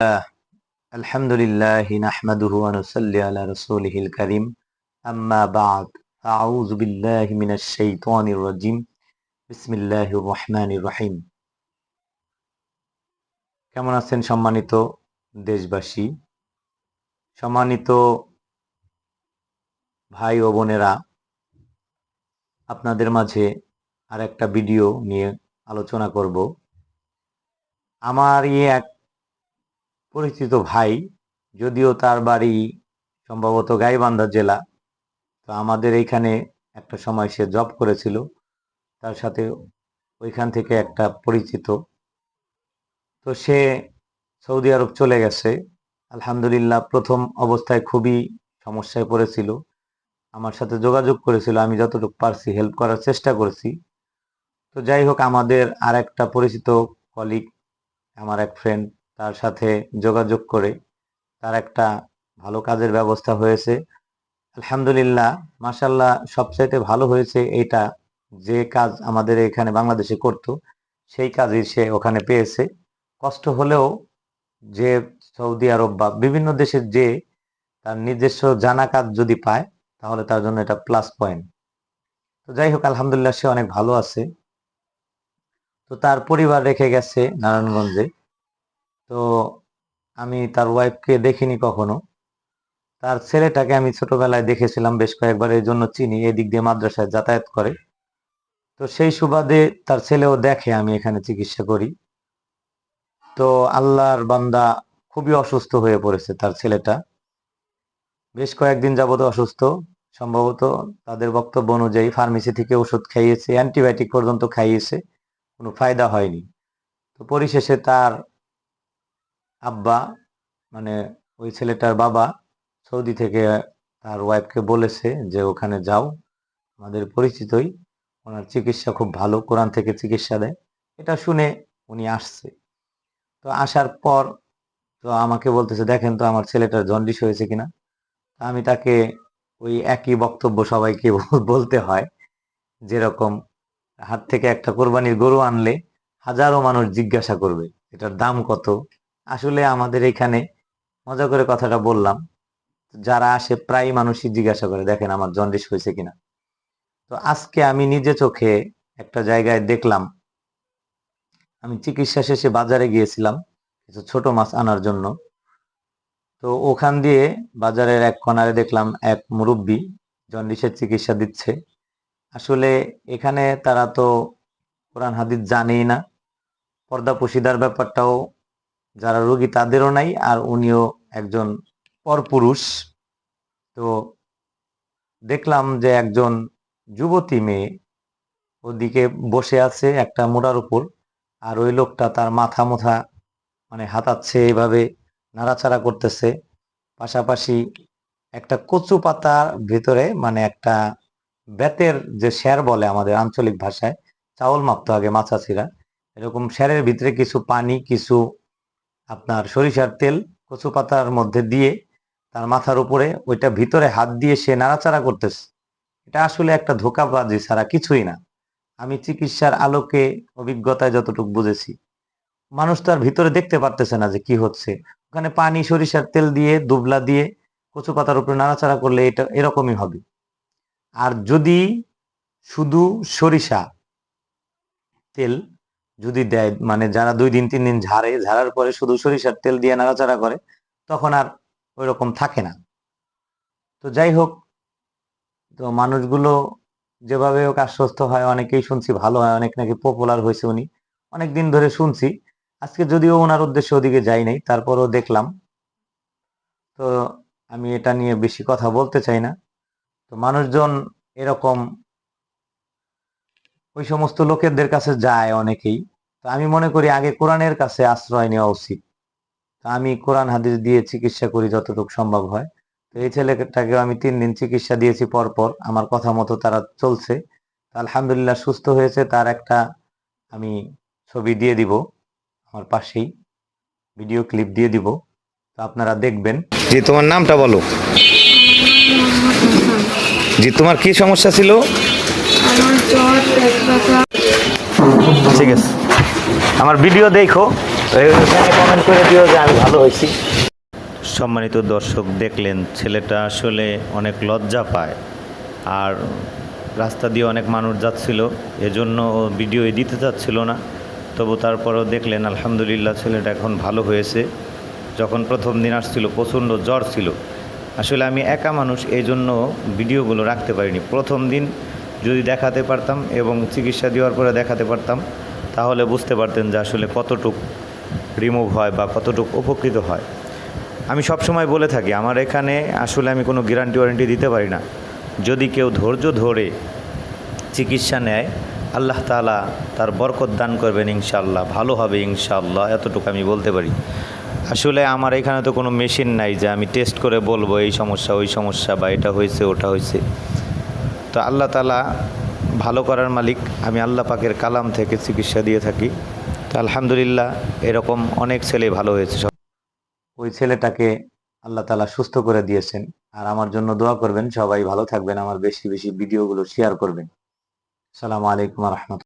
আলহামদুলিল্লাহি নাহমাদুহু ওয়া নুসাল্লি আলা রাসূলিহিল কারীম আম্মা বা'দ আউযু বিল্লাহি মিনাশ শাইতানির রাজীম বিসমিল্লাহির রহমানির রহিম। কেমন আছেন সম্মানিত দেশবাসী, সম্মানিত ভাই ও বোনেরা? আপনাদের মাঝে আর একটা ভিডিও নিয়ে আলোচনা করব। আমার এক পরিচিত ভাই, যদিও তার বাড়ি সম্ভবত গাইবান্ধা জেলা, তো আমাদের এইখানে একটা সময় সে জব করেছিল, তার সাথে ওইখান থেকে একটা পরিচিত। তো সে সৌদি আরব চলে গেছে। আলহামদুলিল্লাহ, প্রথম অবস্থায় খুবই সমস্যায় পড়েছিল, আমার সাথে যোগাযোগ করেছিল, আমি যতটুকু পারছি হেল্প করার চেষ্টা করেছি। তো যাই হোক, আমাদের আর একটা পরিচিত কলিগ, আমার এক ফ্রেন্ড, তার সাথে যোগাযোগ করে তার একটা ভালো কাজের ব্যবস্থা হয়েছে। আলহামদুলিল্লাহ, মাশাআল্লাহ, সবচাইতে ভালো হয়েছে এইটা, যে কাজ আমাদের এখানে বাংলাদেশে করত সেই কাজই সে ওখানে পেয়েছে। কষ্ট হলেও, যে সৌদি আরব বা বিভিন্ন দেশের যে তার নিজস্ব জানা কাজ যদি পায়, তাহলে তার জন্য এটা প্লাস পয়েন্ট। তো যাই হোক, আলহামদুলিল্লাহ, সে অনেক ভালো আছে। তো তার পরিবার রেখে গেছে নারায়ণগঞ্জে। তো আমি তার ওয়াইফকে দেখিনি কখনো। তার ছেলেটাকে আমি ছোটবেলায় দেখেছিলাম বেশ কয়েকবার, এই জন্য চিনি, এদিক দিয়ে মাদ্রাসায় যাতায়াত করে। তো সেই সুবাদে তার ছেলেও দেখে আমি এখানে চিকিৎসা করি। তো আল্লাহর বান্দা খুবই অসুস্থ হয়ে পড়েছে তার ছেলেটা, বেশ কয়েকদিন যাবত অসুস্থ। সম্ভবত তাদের বক্তব্য অনুযায়ী ফার্মেসি থেকে ওষুধ খাইয়েছে, অ্যান্টিবায়োটিক পর্যন্ত খাইয়েছে, কোনো ফায়দা হয়নি। তো পরিশেষে তার আব্বা, মানে ওই ছেলেটার বাবা, সৌদি থেকে তার ওয়াইফকে বলেছে যে ওখানে যাও, আমাদের পরিচিতই, ওনার চিকিৎসা খুব ভালো, কোরআন থেকে চিকিৎসা দেয়। এটা শুনে উনি আসছে। তো আসার পর তো আমাকে বলতেছে, দেখেন তো আমার ছেলেটার জন্ডিস হয়েছে কিনা। আমি তাকে ওই একই বক্তব্য সবাইকে বলতে হয়, যেরকম হাট থেকে একটা কোরবানির গরু আনলে হাজারো মানুষ জিজ্ঞাসা করবে এটার দাম কত। আসলে আমাদের এখানে মজা করে কথাটা বললাম, যারা আসে প্রায় মানুষই জিজ্ঞাসা করে, দেখেন আমার জন্ডিস হয়েছে কিনা। তো আজকে আমি নিজে চোখে একটা জায়গায় দেখলাম। আমি চিকিৎসা শেষে বাজারে গিয়েছিলাম কিছু ছোট মাছ আনার জন্য। তো ওখান দিয়ে বাজারের এক কর্নারে দেখলাম এক মুরব্বী জন্ডিসের চিকিৎসা দিচ্ছে। আসলে এখানে তারা তো কোরআন হাদিস জানেই না, পর্দাপশিদার ব্যাপারটাও যারা রোগী তাদেরও নাই, আর উনিও একজন পরপুরুষ। তো দেখলাম যে একজন যুবতী মেয়ে ওদিকে বসে আছে একটা মোড়ার উপর, আর ওই লোকটা তার মাথা মুথা মানে হাতাচ্ছে, এইভাবে নাড়াচাড়া করতেছে। পাশাপাশি একটা কচু পাতার ভিতরে, মানে একটা বেতের যে স্যার বলে আমাদের আঞ্চলিক ভাষায়, চাউল মাপতো আগে মাছাছিরা, এরকম স্যারের ভিতরে কিছু পানি, কিছু আপনার সরিষার তেল কচু পাতার মধ্যে দিয়ে তার মাথার উপরে ওইটা ভিতরে হাত দিয়ে সে নাড়াচাড়া করতেছে। এটা আসলে একটা ধোঁকাবাজি ছাড়া কিছুই না। আমি চিকিৎসার আলোকে অভিজ্ঞতায় যতটুকু বুঝেছি, মানুষ তার ভিতরে দেখতে পারতেছে না যে কি হচ্ছে। ওখানে পানি, সরিষার তেল দিয়ে, দুবলা দিয়ে কচু পাতার উপরে নাড়াচাড়া করলে এটা এরকমই হবে। আর যদি শুধু সরিষা তেল যদি দেয়, মানে যারা 2 দিন 3 দিন ঝাড়ার পরে শুধু সরিষার তেল দিয়ে নাড়াচাড়া করে, তখন আর ওই রকম থাকে না। তো যাই হোক, তো মানুষগুলো যেভাবে হোক আশ্বস্ত হয়, অনেকেই শুনছি ভালো হয়, অনেক নাকি পপুলার হয়েছে উনি, অনেকদিন ধরে শুনছি। আজকে যদিও ওনার উদ্দেশ্যে ওদিকে যাই নাই, তারপরও দেখলাম। তো আমি এটা নিয়ে বেশি কথা বলতে চাই না। তো মানুষজন এরকম ওই সমস্ত লোকেদের কাছে যায় অনেকেই। তো আমি মনে করি আগে কোরআনের কাছে আশ্রয় নেওয়া উচিত। তো আমি কোরআন হাদিস দিয়ে চিকিৎসা করি যতটুকু সম্ভব হয়। তো এই ছেলেটাকে আমি 3 দিন চিকিৎসা দিয়েছি পর পর, আমার কথা মতো তারা চলছে। আলহামদুলিল্লাহ, সুস্থ হয়েছে। তার একটা আমি ছবি দিয়ে দিব, আমার পাশেই ভিডিও ক্লিপ দিয়ে দিব, তো আপনারা দেখবেন। জি, তোমার নামটা বলো। জি, তোমার কি সমস্যা ছিল? ঠিক আছে, আমার ভিডিও দেখো, তো এখানে কমেন্ট করে দিও যে আমি ভালো হয়েছি। সম্মানিত দর্শক, দেখলেন ছেলেটা আসলে অনেক লজ্জা পায়, আর রাস্তা দিয়ে অনেক মানুষ যাচ্ছিল, এজন্য ও ভিডিও দিতে চাচ্ছিল না। তবু তারপরেও দেখলেন আলহামদুলিল্লাহ ছেলেটা এখন ভালো হয়েছে। যখন প্রথম দিন আসছিল প্রচণ্ড জ্বর ছিল। আসলে আমি একা মানুষ, এই জন্য ভিডিওগুলো রাখতে পারিনি। প্রথম দিন যদি দেখাতে পারতাম এবং চিকিৎসা দেওয়ার পরে দেখাতে পারতাম, তাহলে বুঝতে পারতেন যে আসলে কতটুক রিমুভ হয় বা কতটুক উপকৃত হয়। আমি সবসময় বলে থাকি, আমার এখানে আসলে আমি কোনো গ্যারান্টি ওয়ারেন্টি দিতে পারি না। যদি কেউ ধৈর্য ধরে চিকিৎসা নেয়, আল্লাহ তাআলা তার বরকত দান করবেন ইনশাআল্লাহ, ভালো হবে ইনশাআল্লাহ, এতটুকু আমি বলতে পারি। আসলে আমার এখানে তো কোনো মেশিন নাই যে আমি টেস্ট করে বলবো এই সমস্যা ওই সমস্যা বা এটা হয়েছে ওটা হয়েছে। তো আল্লাহ তাআলা ভালো করার মালিক, আমি আল্লাহ পাকের কালাম থেকে চিকিৎসা দিয়ে থাকি। তো আলহামদুলিল্লাহ এরকম অনেক ছেলে ভালো হয়েছে। ওই ছেলেটাকে আল্লাহ তাআলা সুস্থ করে দিয়েছেন। আর আমার জন্য দোয়া করবেন, সবাই ভালো থাকবেন, আমার বেশি বেশি ভিডিওগুলো শেয়ার করবেন। আসসালামু আলাইকুম ওয়া রাহমাতুল্লাহ।